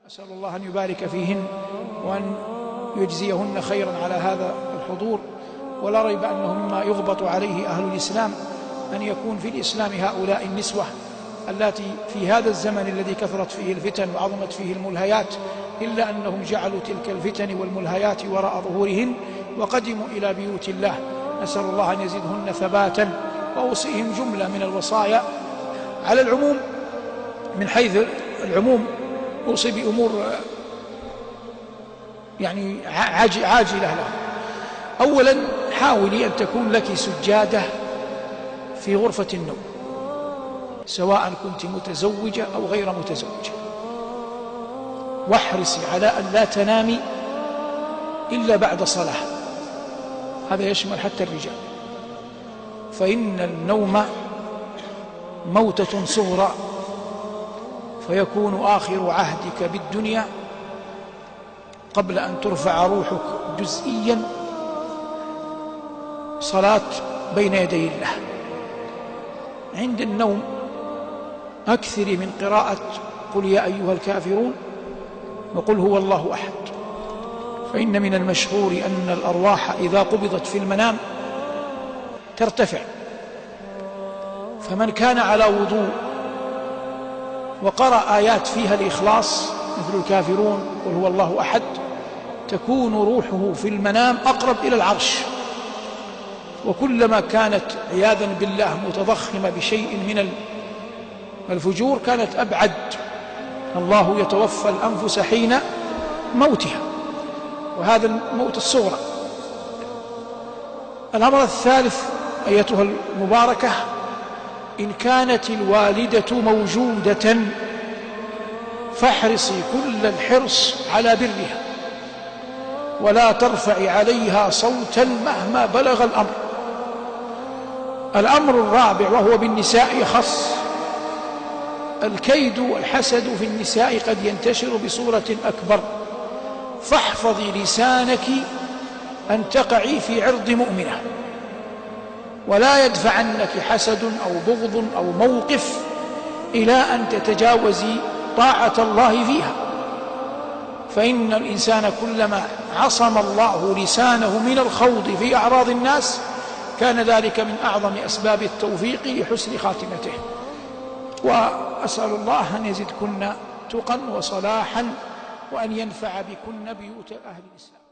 أسأل الله أن يبارك فيهن وأن يجزيهن خيرا على هذا الحضور. ولا ريب أنه مما يغبط عليه أهل الإسلام أن يكون في الإسلام هؤلاء النسوة التي في هذا الزمن الذي كثرت فيه الفتن وعظمت فيه الملهيات، إلا أنهم جعلوا تلك الفتن والملهيات وراء ظهورهن وقدموا إلى بيوت الله. نسأل الله أن يزيدهن ثباتا وأوصيهم جملة من الوصايا. على العموم، من حيث العموم، أوصي بأمور يعني عاجلة له. أولا، حاولي أن تكون لك سجادة في غرفة النوم، سواء كنت متزوجة أو غير متزوجة، واحرصي على أن لا تنامي إلا بعد صلاة. هذا يشمل حتى الرجال، فإن النوم موتة صغرى، فيكون آخر عهدك بالدنيا قبل أن ترفع روحك جزئيا صلاة بين يدي الله. عند النوم أكثري من قراءة قل يا أيها الكافرون وقل هو الله أحد، فإن من المشهور أن الأرواح إذا قبضت في المنام ترتفع، فمن كان على وضوء وقرأ آيات فيها الإخلاص مثل الكافرون قل هو الله أحد، تكون روحه في المنام أقرب إلى العرش، وكلما كانت عياذا بالله متضخمة بشيء من الفجور كانت أبعد. الله يتوفى الأنفس حين موتها، وهذا الموت الصغرى. الأمر الثالث أيتها المباركة، إن كانت الوالدة موجودة فاحرصي كل الحرص على برها، ولا ترفعي عليها صوتا مهما بلغ الأمر. الأمر الرابع وهو بالنساء خص، الكيد والحسد في النساء قد ينتشر بصورة أكبر، فاحفظي لسانك أن تقعي في عرض مؤمنة، ولا يدفعنك حسد أو بغض أو موقف إلى أن تتجاوزي طاعة الله فيها، فإن الإنسان كلما عصم الله لسانه من الخوض في أعراض الناس كان ذلك من أعظم أسباب التوفيق لحسن خاتمته. وأسأل الله أن يزدكن تقى وصلاحا، وأن ينفع بكن بيوت أهل الإسلام.